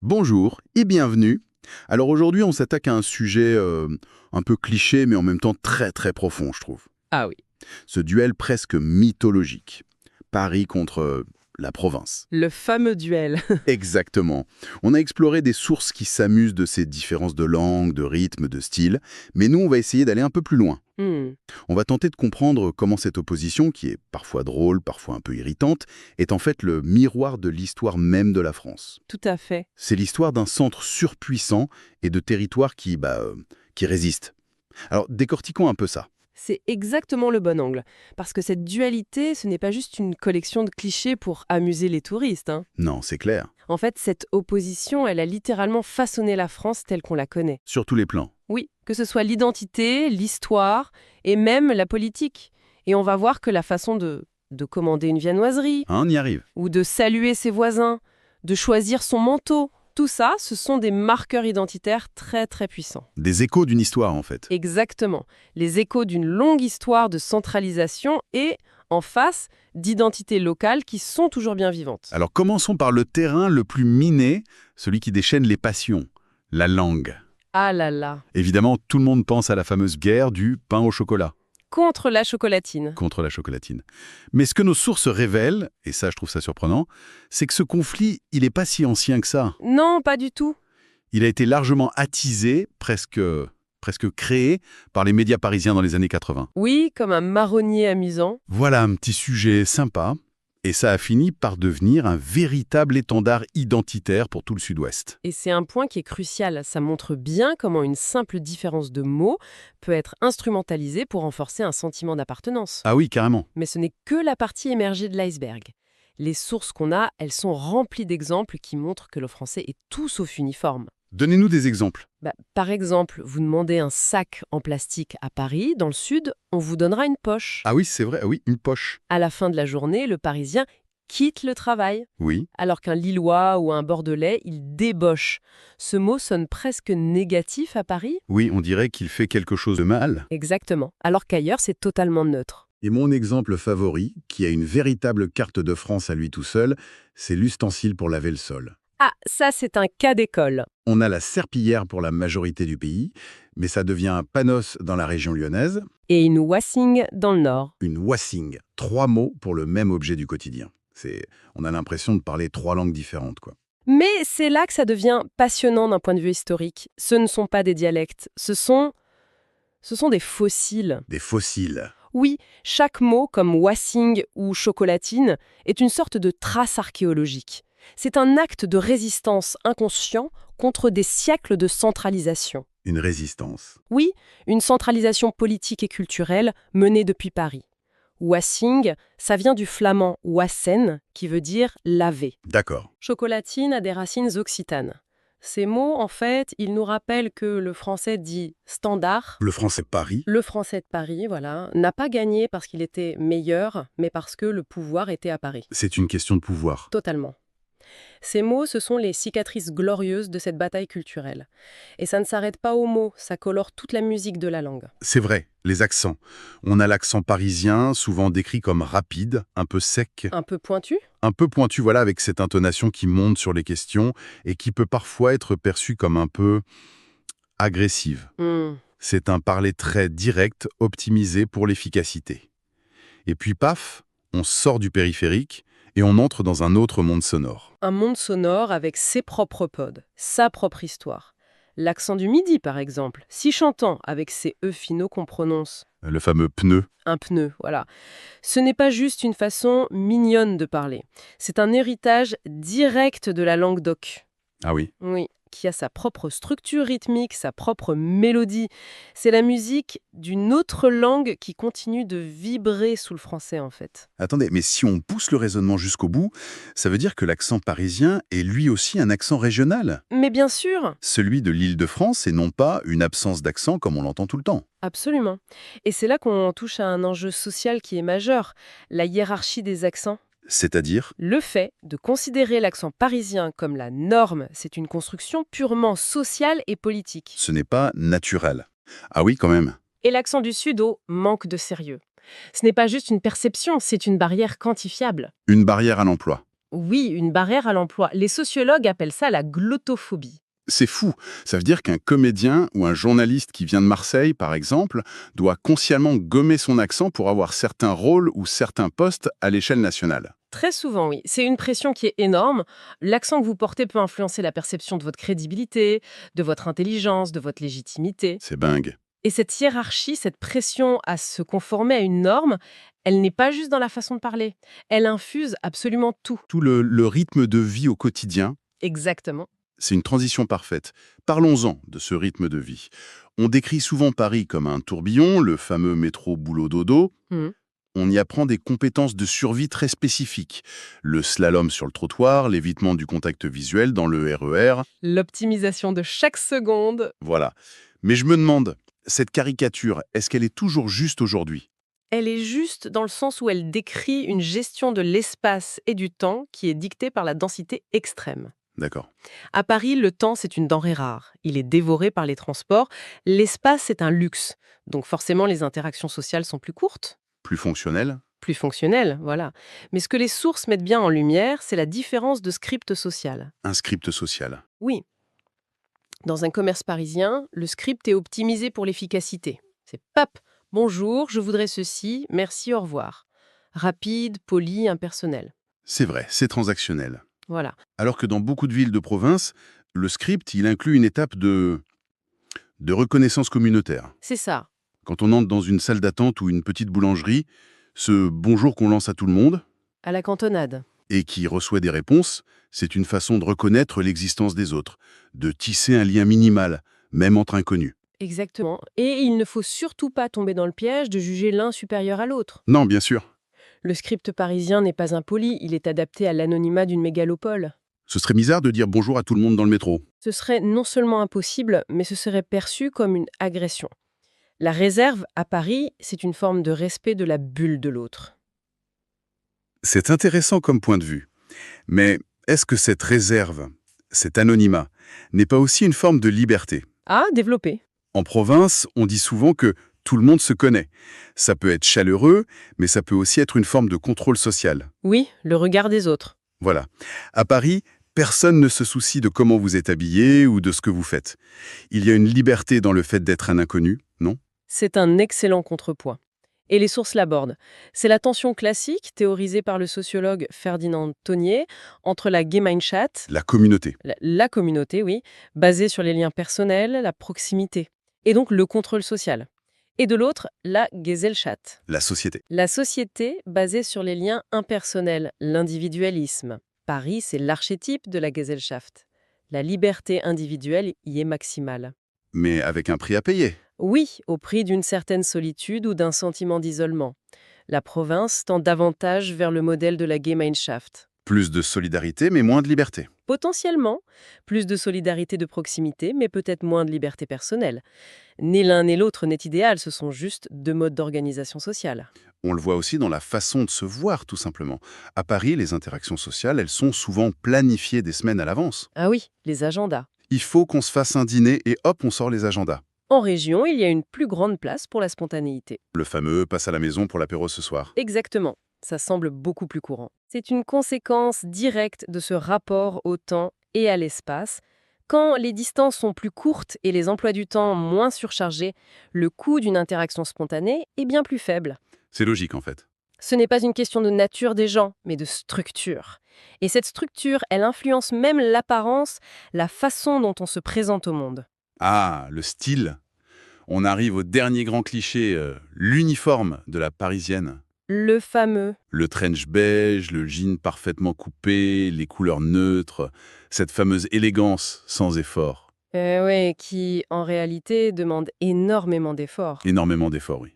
Bonjour et bienvenue. Alors aujourd'hui, on s'attaque à un sujet un peu cliché, mais en même temps très très profond, je trouve. Ah oui. Ce duel presque mythologique. Paris contre la province. Le fameux duel. Exactement. On a exploré des sources qui s'amusent de ces différences de langue, de rythme, de style, mais nous, on va essayer d'aller un peu plus loin. Hmm. On va tenter de comprendre comment cette opposition, qui est parfois drôle, parfois un peu irritante, est en fait le miroir de l'histoire même de la France. Tout à fait. C'est l'histoire d'un centre surpuissant et de territoires qui résistent. Alors, décortiquons un peu ça. C'est exactement le bon angle. Parce que cette dualité, ce n'est pas juste une collection de clichés pour amuser les touristes, hein. Non, c'est clair. En fait, cette opposition, elle a littéralement façonné la France telle qu'on la connaît. Sur tous les plans. Oui, que ce soit l'identité, l'histoire et même la politique. Et on va voir que la façon de commander une viennoiserie, Hein, on y arrive. ou de saluer ses voisins, de choisir son manteau, tout ça, ce sont des marqueurs identitaires très très puissants. Des échos d'une histoire, en fait. Exactement. Les échos d'une longue histoire de centralisation et, en face, d'identités locales qui sont toujours bien vivantes. Alors, commençons par le terrain le plus miné, celui qui déchaîne les passions, la langue. Ah là là. Évidemment, tout le monde pense à la fameuse guerre du pain au chocolat Contre la chocolatine. contre la chocolatine. Mais ce que nos sources révèlent, et ça je trouve ça surprenant, c'est que ce conflit, il n'est pas si ancien que ça. Non, pas du tout. Il a été largement attisé, presque créé, par les médias parisiens dans les années 80. Oui, comme un marronnier amusant. Voilà un petit sujet sympa, et ça a fini par devenir un véritable étendard identitaire pour tout le Sud-Ouest. Et c'est un point qui est crucial. Ça montre bien comment une simple différence de mots peut être instrumentalisée pour renforcer un sentiment d'appartenance. Ah oui, carrément. Mais ce n'est que la partie émergée de l'iceberg. Les sources qu'on a, elles sont remplies d'exemples qui montrent que le français est tout sauf uniforme. Donnez-nous des exemples. Par exemple, vous demandez un sac en plastique à Paris, dans le sud, on vous donnera une poche. Ah oui, c'est vrai, ah oui, une poche. À la fin de la journée, le Parisien quitte le travail, Oui, alors qu'un Lillois ou un Bordelais, il débauche. Ce mot sonne presque négatif à Paris. oui, on dirait qu'il fait quelque chose de mal. Exactement, alors qu'ailleurs, c'est totalement neutre. Et mon exemple favori, qui a une véritable carte de France à lui tout seul, c'est l'ustensile pour laver le sol. Ah, ça c'est un cas d'école. On a la serpillière pour la majorité du pays, mais ça devient un panos dans la région lyonnaise, Et une Wassing dans le nord. une wassing. 3 mots pour le même objet du quotidien. On a l'impression de parler 3 langues différentes, quoi. Mais c'est là que ça devient passionnant d'un point de vue historique. Ce ne sont pas des dialectes, ce sont des fossiles. Des fossiles. Oui, chaque mot, comme wassing ou chocolatine, est une sorte de trace archéologique. C'est un acte de résistance inconscient contre des siècles de centralisation. Une résistance. Oui, une centralisation politique et culturelle menée depuis Paris. Wassing, ça vient du flamand wassen, qui veut dire laver. D'accord. Chocolatine a des racines occitanes. Ces mots, en fait, ils nous rappellent que le français dit standard, Le français Paris. le français de Paris, voilà, n'a pas gagné parce qu'il était meilleur, mais parce que le pouvoir était à Paris. C'est une question de pouvoir. Totalement. Ces mots, ce sont les cicatrices glorieuses de cette bataille culturelle. Et ça ne s'arrête pas aux mots, ça colore toute la musique de la langue. C'est vrai, les accents. On a l'accent parisien, souvent décrit comme rapide, un peu sec, Un peu pointu? un peu pointu, voilà, avec cette intonation qui monte sur les questions et qui peut parfois être perçue comme un peu agressive. C'est un parler très direct, optimisé pour l'efficacité. Et puis paf, on sort du périphérique et on entre dans un autre monde sonore. Un monde sonore avec ses propres pods, sa propre histoire. L'accent du midi, par exemple, si chantant avec ces E finaux qu'on prononce. Le fameux pneu. Un pneu, voilà. Ce n'est pas juste une façon mignonne de parler. C'est un héritage direct de la langue d'oc. Ah oui. Oui, qui a sa propre structure rythmique, sa propre mélodie. C'est la musique d'une autre langue qui continue de vibrer sous le français, en fait. Attendez, mais si on pousse le raisonnement jusqu'au bout, ça veut dire que l'accent parisien est lui aussi un accent régional. Mais bien sûr, Celui de l'Île-de-France et non pas une absence d'accent comme on l'entend tout le temps. absolument. Et c'est là qu'on touche à un enjeu social qui est majeur, la hiérarchie des accents. C'est-à-dire, Le fait de considérer l'accent parisien comme la norme, c'est une construction purement sociale et politique. ce n'est pas naturel. Ah oui, quand même. Et l'accent du Sud-Ouest manque de sérieux. Ce n'est pas juste une perception, c'est une barrière quantifiable. Une barrière à l'emploi. Oui, une barrière à l'emploi. Les sociologues appellent ça la glottophobie. C'est fou. Ça veut dire qu'un comédien ou un journaliste qui vient de Marseille, par exemple, doit consciemment gommer son accent pour avoir certains rôles ou certains postes à l'échelle nationale. Très souvent, oui. C'est une pression qui est énorme. L'accent que vous portez peut influencer la perception de votre crédibilité, de votre intelligence, de votre légitimité. C'est dingue. Et cette hiérarchie, cette pression à se conformer à une norme, elle n'est pas juste dans la façon de parler. Elle infuse absolument tout. Tout le rythme de vie au quotidien, Exactement. c'est une transition parfaite. Parlons-en de ce rythme de vie. On décrit souvent Paris comme un tourbillon, le fameux métro boulot-dodo. Mhm. On y apprend des compétences de survie très spécifiques. Le slalom sur le trottoir, l'évitement du contact visuel dans le RER, L'optimisation de chaque seconde. voilà. Mais je me demande, cette caricature, est-ce qu'elle est toujours juste aujourd'hui? Elle est juste dans le sens où elle décrit une gestion de l'espace et du temps qui est dictée par la densité extrême. D'accord. À Paris, le temps, c'est une denrée rare. Il est dévoré par les transports. L'espace, c'est un luxe. Donc forcément, les interactions sociales sont plus courtes, Plus fonctionnel? plus fonctionnelles, voilà. Mais ce que les sources mettent bien en lumière, c'est la différence de script social. Un script social. Oui, dans un commerce parisien, le script est optimisé pour l'efficacité. C'est pap, bonjour, je voudrais ceci, merci, au revoir. Rapide, poli, impersonnel. C'est vrai, c'est transactionnel. Voilà. Alors que dans beaucoup de villes de province, le script, il inclut une étape de reconnaissance communautaire. C'est ça. Quand on entre dans une salle d'attente ou une petite boulangerie, ce bonjour qu'on lance à tout le monde À la cantonade. et qui reçoit des réponses, c'est une façon de reconnaître l'existence des autres, de tisser un lien minimal, même entre inconnus. Exactement. Et il ne faut surtout pas tomber dans le piège de juger l'un supérieur à l'autre. Non, bien sûr. Le script parisien n'est pas impoli, il est adapté à l'anonymat d'une mégalopole. Ce serait bizarre de dire bonjour à tout le monde dans le métro. Ce serait non seulement impossible, mais ce serait perçu comme une agression. La réserve, à Paris, c'est une forme de respect de la bulle de l'autre. C'est intéressant comme point de vue. Mais est-ce que cette réserve, cet anonymat, n'est pas aussi une forme de liberté? Ah, développé. En province, on dit souvent que tout le monde se connaît. Ça peut être chaleureux, mais ça peut aussi être une forme de contrôle social. Oui, le regard des autres. Voilà. À Paris, personne ne se soucie de comment vous êtes habillé ou de ce que vous faites. Il y a une liberté dans le fait d'être un inconnu, non? C'est un excellent contrepoint. Et les sources l'abordent. C'est la tension classique, théorisée par le sociologue Ferdinand Tonnier, entre la Gemeinschaft, La communauté. la communauté, oui, basée sur les liens personnels, la proximité, et donc le contrôle social. Et de l'autre, la Gesellschaft, La société. la société basée sur les liens impersonnels, l'individualisme. Paris, c'est l'archétype de la Gesellschaft. La liberté individuelle y est maximale. Mais avec un prix à payer. Oui, au prix d'une certaine solitude ou d'un sentiment d'isolement. La province tend davantage vers le modèle de la Gemeinschaft. Plus de solidarité, mais moins de liberté. Potentiellement, plus de solidarité de proximité, mais peut-être moins de liberté personnelle. Ni l'un ni l'autre n'est idéal, ce sont juste deux modes d'organisation sociale. On le voit aussi dans la façon de se voir, tout simplement. À Paris, les interactions sociales, elles sont souvent planifiées des semaines à l'avance. Ah oui, les agendas. Il faut qu'on se fasse un dîner et hop, on sort les agendas. En région, il y a une plus grande place pour la spontanéité. Le fameux passe à la maison pour l'apéro ce soir. Exactement. Ça semble beaucoup plus courant. C'est une conséquence directe de ce rapport au temps et à l'espace. Quand les distances sont plus courtes et les emplois du temps moins surchargés, le coût d'une interaction spontanée est bien plus faible. C'est logique en fait. Ce n'est pas une question de nature des gens, mais de structure. Et cette structure, elle influence même l'apparence, la façon dont on se présente au monde. Ah, le style. On arrive au dernier grand cliché, l'uniforme de la parisienne. Le fameux. Le trench beige, le jean parfaitement coupé, les couleurs neutres, cette fameuse élégance sans effort. Oui, qui en réalité demande énormément d'efforts. Énormément d'efforts, oui.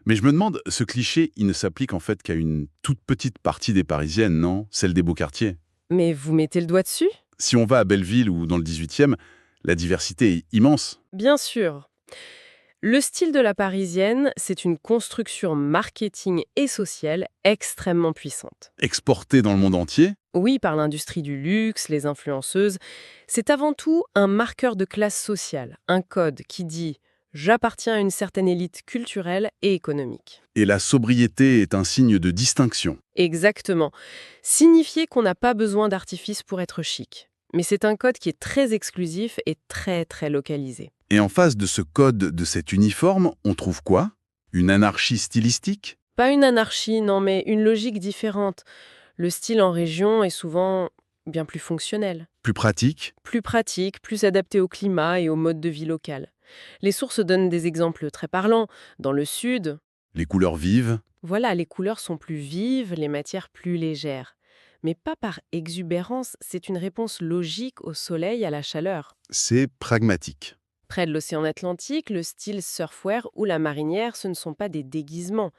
Mais je me demande, ce cliché, il ne s'applique en fait qu'à une toute petite partie des Parisiennes, non? Celle des beaux quartiers. Mais vous mettez le doigt dessus? Si on va à Belleville ou dans le 18e, la diversité est immense. Bien sûr. Le style de la parisienne, c'est une construction marketing et sociale extrêmement puissante. Exporté dans le monde entier, Oui, par l'industrie du luxe, les influenceuses, c'est avant tout un marqueur de classe sociale, un code qui dit J'appartiens à une certaine élite culturelle et économique. Et la sobriété est un signe de distinction. Exactement. Signifier qu'on n'a pas besoin d'artifice pour être chic. Mais c'est un code qui est très exclusif et très très localisé. Et en face de ce code, de cet uniforme, on trouve quoi? Une anarchie stylistique? Pas une anarchie, non, mais une logique différente. Le style en région est souvent bien plus fonctionnel, Plus pratique? plus pratique, plus adapté au climat et au mode de vie local. Les sources donnent des exemples très parlants. Dans le sud, Les couleurs vives? voilà, les couleurs sont plus vives, les matières plus légères. Mais pas par exubérance, c'est une réponse logique au soleil, à la chaleur. C'est pragmatique. Près de l'océan Atlantique, le style surfwear ou la marinière, ce ne sont pas des déguisements.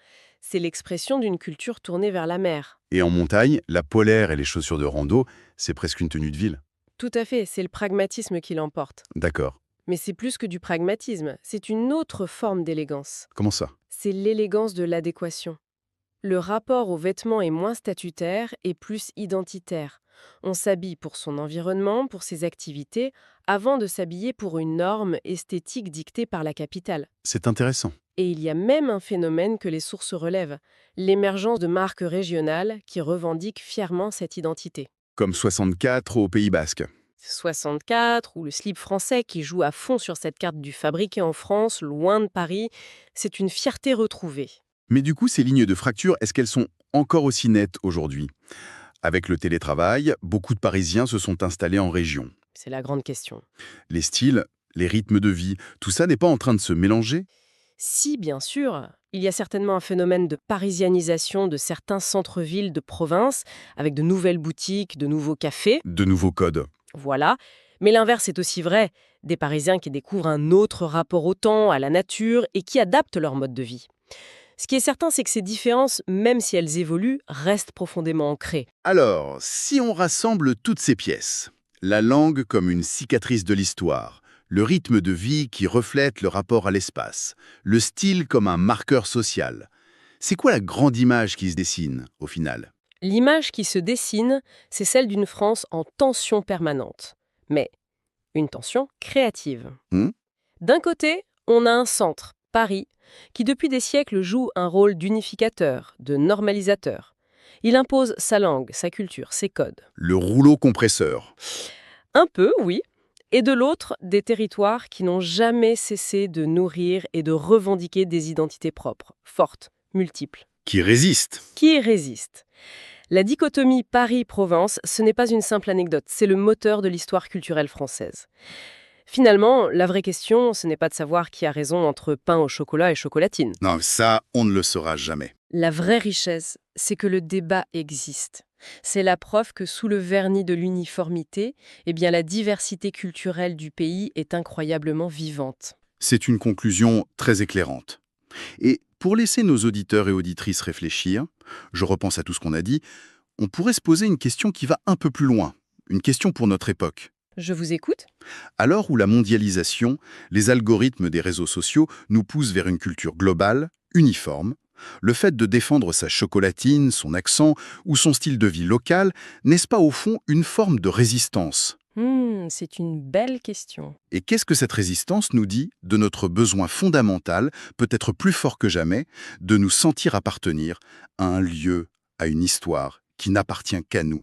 C'est l'expression d'une culture tournée vers la mer. Et en montagne, la polaire et les chaussures de rando, c'est presque une tenue de ville. Tout à fait, c'est le pragmatisme qui l'emporte. D'accord. Mais c'est plus que du pragmatisme, c'est une autre forme d'élégance. Comment ça? C'est l'élégance de l'adéquation. Le rapport aux vêtements est moins statutaire et plus identitaire. On s'habille pour son environnement, pour ses activités, avant de s'habiller pour une norme esthétique dictée par la capitale. C'est intéressant. Et il y a même un phénomène que les sources relèvent, l'émergence de marques régionales qui revendiquent fièrement cette identité. Comme 64 au Pays Basque. 64 ou le slip français qui joue à fond sur cette carte du fabriqué en France, loin de Paris, c'est une fierté retrouvée. Mais du coup, ces lignes de fracture, est-ce qu'elles sont encore aussi nettes aujourd'hui? Avec le télétravail, beaucoup de Parisiens se sont installés en région. C'est la grande question. Les styles, les rythmes de vie, tout ça n'est pas en train de se mélanger? Si, bien sûr, il y a certainement un phénomène de parisianisation de certains centres-villes de province, avec de nouvelles boutiques, de nouveaux cafés, De nouveaux codes. voilà. Mais l'inverse est aussi vrai, des Parisiens qui découvrent un autre rapport au temps, à la nature, et qui adaptent leur mode de vie. Ce qui est certain, c'est que ces différences, même si elles évoluent, restent profondément ancrées. Alors, si on rassemble toutes ces pièces, la langue comme une cicatrice de l'histoire, le rythme de vie qui reflète le rapport à l'espace, le style comme un marqueur social, c'est quoi la grande image qui se dessine, au final? L'image qui se dessine, c'est celle d'une France en tension permanente. Mais une tension créative. Hmm. D'un côté, on a un centre, Paris, qui depuis des siècles joue un rôle d'unificateur, de normalisateur. Il impose sa langue, sa culture, ses codes. Le rouleau compresseur. Un peu, oui. Et de l'autre, des territoires qui n'ont jamais cessé de nourrir et de revendiquer des identités propres, fortes, multiples, Qui résiste. qui y résistent. La dichotomie Paris-Provence, ce n'est pas une simple anecdote, c'est le moteur de l'histoire culturelle française. Finalement, la vraie question, ce n'est pas de savoir qui a raison entre pain au chocolat et chocolatine. Non, ça, on ne le saura jamais. La vraie richesse, c'est que le débat existe. C'est la preuve que sous le vernis de l'uniformité, eh bien la diversité culturelle du pays est incroyablement vivante. C'est une conclusion très éclairante. Et pour laisser nos auditeurs et auditrices réfléchir, je repense à tout ce qu'on a dit, on pourrait se poser une question qui va un peu plus loin, une question pour notre époque. Je vous écoute? À l'heure où la mondialisation, les algorithmes des réseaux sociaux nous poussent vers une culture globale, uniforme, le fait de défendre sa chocolatine, son accent ou son style de vie local, n'est-ce pas au fond une forme de résistance? C'est une belle question. Et qu'est-ce que cette résistance nous dit de notre besoin fondamental, peut-être plus fort que jamais, de nous sentir appartenir à un lieu, à une histoire qui n'appartient qu'à nous?